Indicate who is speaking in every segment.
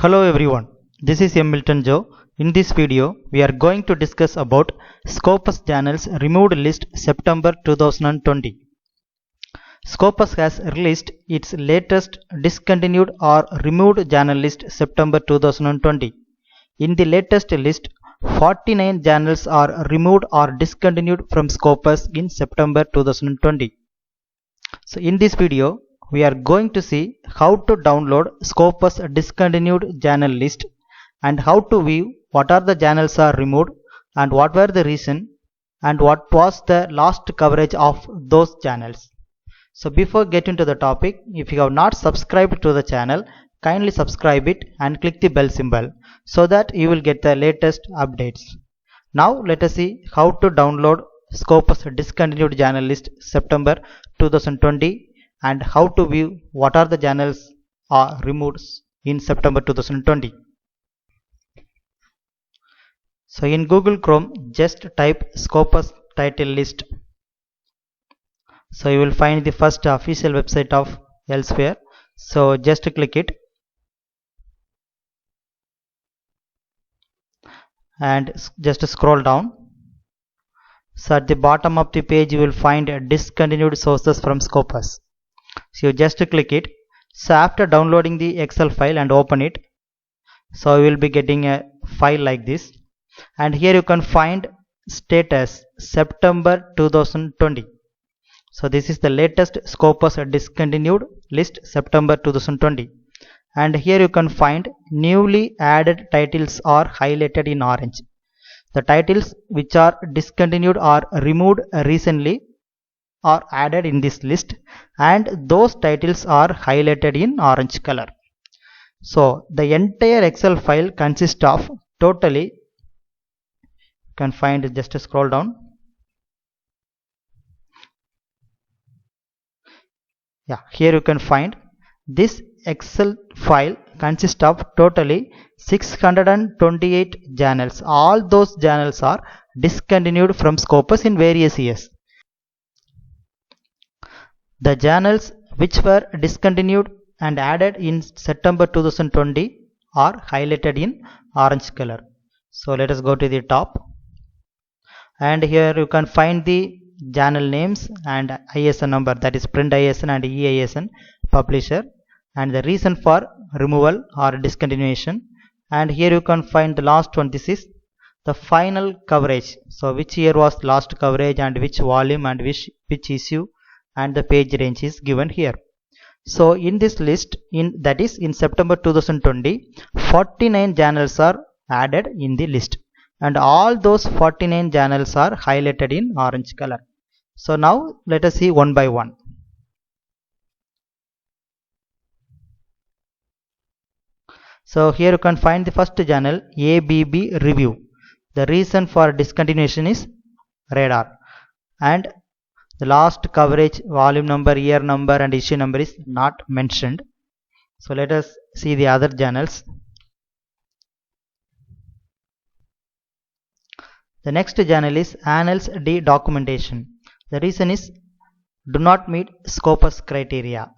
Speaker 1: Hello everyone, this is M. Milton Joe. In this video, we are going to discuss about Scopus Channels Removed List September 2020. Scopus has released its latest discontinued or removed channel list September 2020. In the latest list, 49 channels are removed or discontinued from Scopus in September 2020. So in this video, we are going to see how to download Scopus discontinued channel list and how to view what are the channels are removed and what were the reason and what was the last coverage of those channels. So before getting to the topic, if you have not subscribed to the channel, kindly subscribe it and click the bell symbol so that you will get the latest updates. Now let us see how to download Scopus discontinued channel list September 2020 and how to view what are the channels are removed in September 2020. So in Google Chrome, just type Scopus title list. So you will find the first official website of Elsewhere. So just click it and just scroll down. So at the bottom of the page you will find discontinued sources from Scopus. So you just click it. So after downloading the Excel file and open it, so you will be getting a file like this, and here you can find status September 2020. So this is the latest Scopus discontinued list September 2020, and here you can find newly added titles are highlighted in orange. The titles which are discontinued or removed recently are added in this list, and those titles are highlighted in orange color. So the entire Excel file consists of totally, you can find, just scroll down. Here you can find this Excel file consists of totally 628 channels. All those channels are discontinued from Scopus in various years. The channels which were discontinued and added in September 2020 are highlighted in orange color. So let us go to the top, and here you can find the channel names and ISN number, that is print ISN and EISN, publisher, and the reason for removal or discontinuation. And here you can find the last one. This is the final coverage. So which year was last coverage and which volume and which issue, and the page range is given here. So in this list, that is in September 2020, 49 channels are added in the list, and all those 49 channels are highlighted in orange color. So now let us see one by one. So here you can find the first channel, ABB Review. The reason for discontinuation is radar, and the last coverage, volume number, year number and issue number is not mentioned. So let us see the other channels. The next channel is Annals D Documentation. The reason is do not meet Scopus criteria,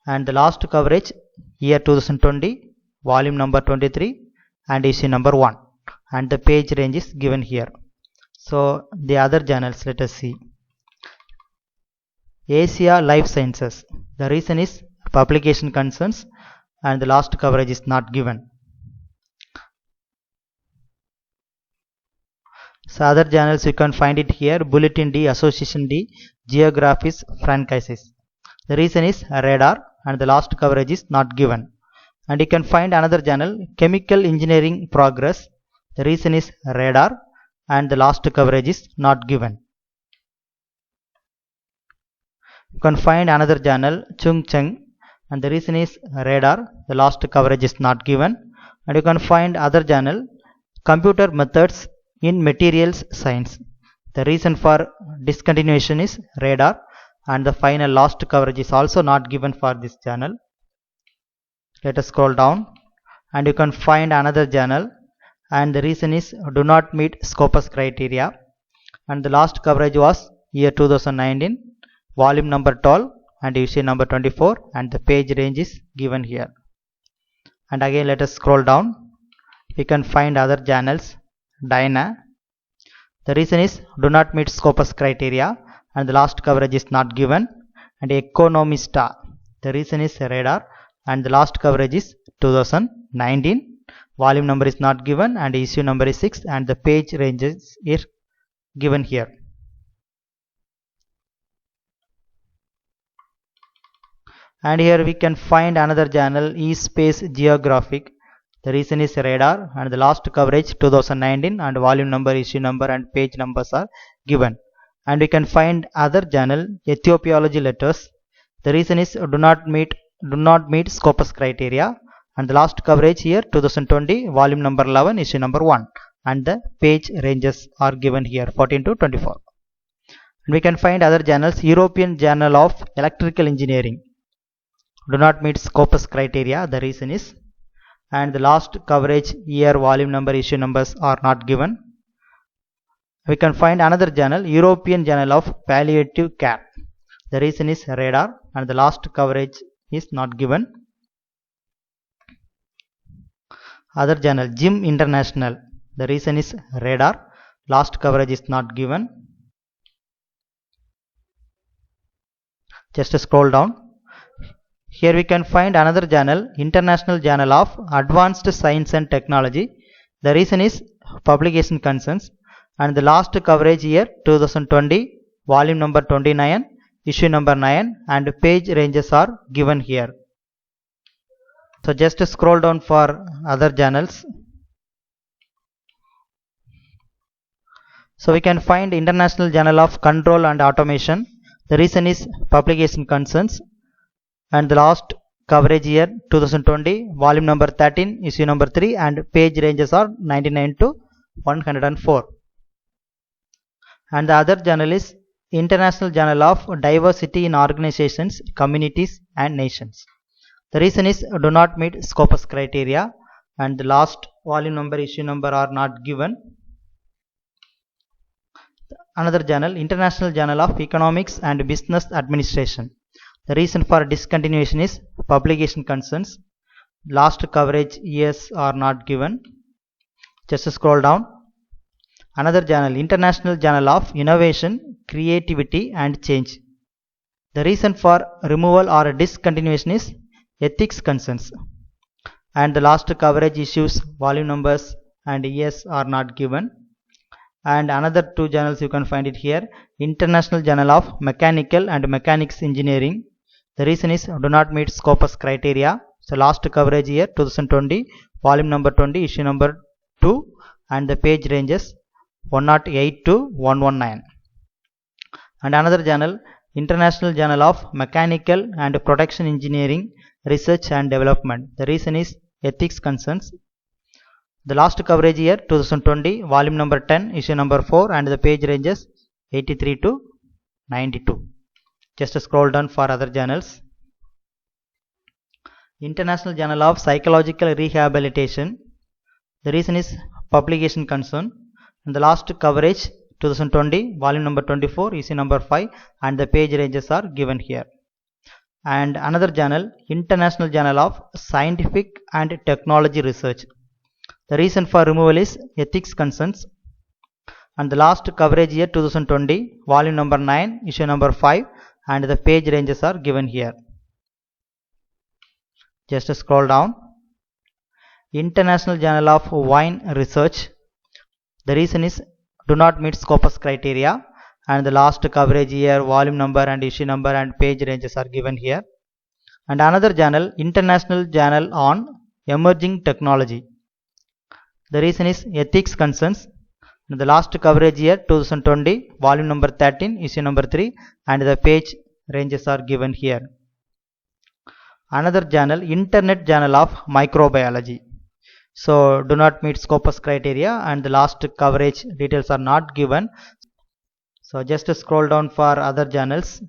Speaker 1: and the last coverage, year 2020, volume number 23 and issue number 1, and the page range is given here. So the other channels, let us see. Asia Life Sciences. The reason is publication concerns, and the last coverage is not given. So other channels you can find it here, Bulletin D, Association D, Geographies, Franchises. The reason is radar, and the last coverage is not given. And you can find another channel, Chemical Engineering Progress. The reason is radar, and the last coverage is not given. You can find another channel, Chung Cheng, and the reason is radar, the last coverage is not given. And you can find other channel, Computer Methods in Materials Science. The reason for discontinuation is radar, and the final last coverage is also not given for this channel. Let us scroll down, and you can find another channel, and the reason is do not meet Scopus criteria, and the last coverage was year 2019, volume number 12 and issue number 24, and the page range is given here. and again let us scroll down. We can find other journals. Dyna, the reason is do not meet Scopus criteria and the last coverage is not given. And Economista, the reason is Radar and the last coverage is 2019. Volume number is not given and issue number is 6 and the page ranges is given here. And here we can find another journal, eSpace Geographic. The reason is Radar and the last coverage 2019 and volume number, issue number and page numbers are given. And we can find other journal, Ethiopiology Letters. The reason is do not meet Scopus criteria and the last coverage here 2020, volume number 11, issue number 1 and the page ranges are given here 14 to 24. And we can find other journals, European Journal of Electrical Engineering. Do not meet Scopus criteria, the reason is, and the last coverage year, volume number, issue numbers are not given. We can find another journal, European Journal of Palliative Care. The reason is Radar and the last coverage is not given. Other journal, Jim International. The reason is Radar, last coverage is not given. Just scroll down. Here we can find another journal, International Journal of Advanced Science and Technology. The reason is publication concerns and the last coverage year 2020, volume number 29, issue number 9 and page ranges are given here. So just scroll down for other journals. So we can find International Journal of Control and Automation. The reason is publication concerns and the last coverage year 2020, volume number 13, issue number 3 and page ranges are 99 to 104. And the other journal is International Journal of Diversity in Organizations, Communities and Nations. The reason is do not meet Scopus criteria and the last volume number, issue number are not given. Another journal, International Journal of Economics and Business Administration. The reason for discontinuation is publication concerns. Last coverage years are not given. Just scroll down. Another journal, International Journal of Innovation, Creativity and Change. The reason for removal or discontinuation is ethics concerns. And the last coverage issues, volume numbers and years are not given. And another two journals you can find it here, International Journal of Mechanical and Mechanics Engineering. The reason is do not meet Scopus criteria. So last coverage year 2020, volume number 20, issue number 2 and the page ranges 108 to 119. And another journal, International Journal of Mechanical and Production Engineering, Research and Development. The reason is ethics concerns. The last coverage year 2020, volume number 10, issue number 4 and the page ranges 83 to 92. Just scroll down for other journals. International Journal of Psychological Rehabilitation. The reason is publication concern. And the last coverage 2020, volume number 24, issue number 5 and the page ranges are given here. And another journal, International Journal of Scientific and Technology Research. The reason for removal is ethics concerns. And the last coverage year 2020, volume number 9, issue number 5 and the page ranges are given here. Just scroll down. International Journal of Wine Research. The reason is do not meet Scopus criteria and the last coverage year, volume number and issue number and page ranges are given here. And another journal, International Journal on Emerging Technology. The reason is ethics concerns. And the last coverage year 2020, volume number 13, issue number 3 and the page ranges are given here. Another journal, Internet Journal of Microbiology. So do not meet Scopus criteria and the last coverage details are not given. So just scroll down for other journals.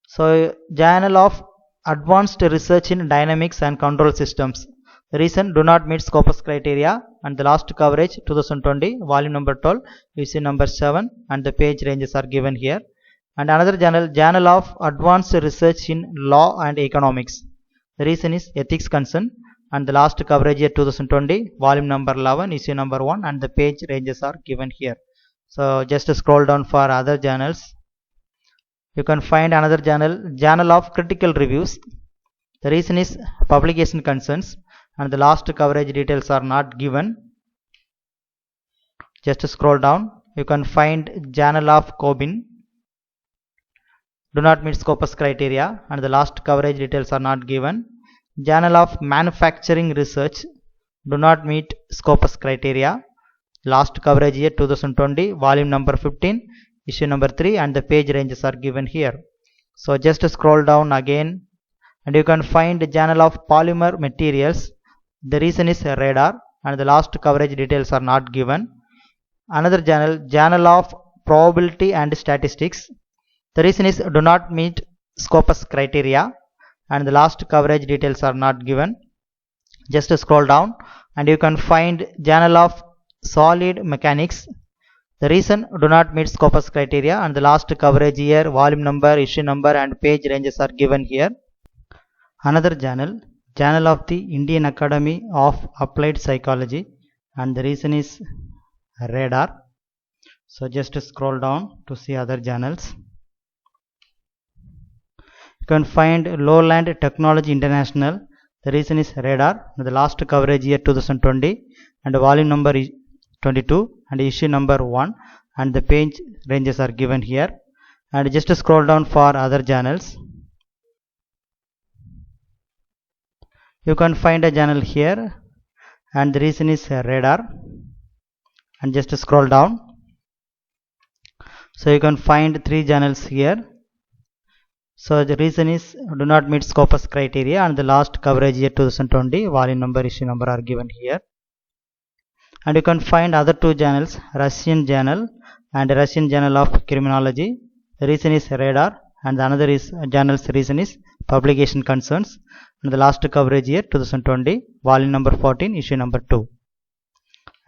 Speaker 1: So Journal of Advanced Research in Dynamics and Control Systems. The reason do not meet Scopus criteria and the last coverage 2020, volume number 12, issue number 7 and the page ranges are given here. And another journal, Journal of Advanced Research in Law and Economics. The reason is ethics concern. And the last coverage year 2020, volume number 11, issue number 1, and the page ranges are given here. So just scroll down for other journals. You can find another journal of critical reviews. The reason is publication concerns, and the last coverage details are not given. Just scroll down. You can find journal of Cobin, do not meet Scopus criteria, and the last coverage details are not given. Journal of Manufacturing Research, do not meet Scopus criteria. Last coverage year 2020, volume number 15, issue number 3, and the page ranges are given here. So just scroll down again, and you can find the Journal of Polymer Materials. The reason is radar, and the last coverage details are not given. Another Journal of Probability and Statistics. The reason is do not meet Scopus criteria, and the last coverage details are not given. Just scroll down, and you can find Journal of Solid Mechanics. The reason do not meet Scopus criteria, and the last coverage year, volume number, issue number, and page ranges are given here. Another Journal of the Indian Academy of Applied Psychology, and the reason is radar. So just scroll down to see other journals. You can find Lowland Technology International. The reason is radar. The last coverage year 2020, and volume number is 22, and issue number 1, and the page ranges are given here. And just scroll down for other journals. You can find a journal here, and the reason is radar. And just scroll down. So you can find 3 journals here. So the reason is do not meet Scopus criteria, and the last coverage year 2020, volume number, issue number are given here. And you can find other 2 journals, Russian Journal and Russian Journal of Criminology. The reason is radar, and the another is journal's reason is publication concerns, and the last coverage year 2020, volume number 14, issue number 2.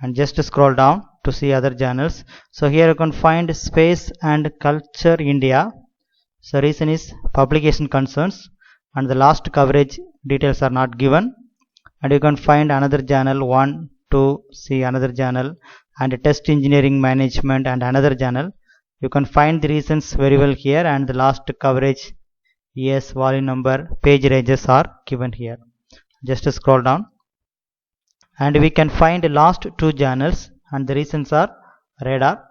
Speaker 1: And just scroll down to see other journals. So here you can find Space and Culture India. So reason is publication concerns, and the last coverage details are not given. And you can find another journal, 1, 2, see another journal, and Test Engineering Management, and another journal. You can find the reasons very well here, and the last coverage, yes, volume number, page ranges are given here. Just scroll down, and we can find the last 2 journals, and the reasons are radar,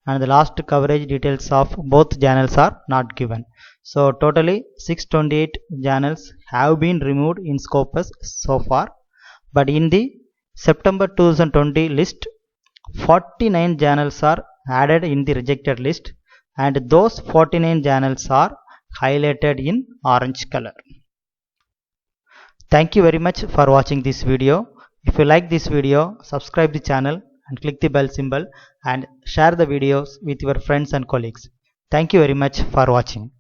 Speaker 1: and the last coverage details of both journals are not given. So totally 628 journals have been removed in Scopus so far, but in the September 2020 list, 49 journals are added in the rejected list, and those 49 journals are highlighted in orange color. Thank you very much for watching this video. If you like this video, subscribe the channel and click the bell symbol, and share the videos with your friends and colleagues. Thank you very much for watching.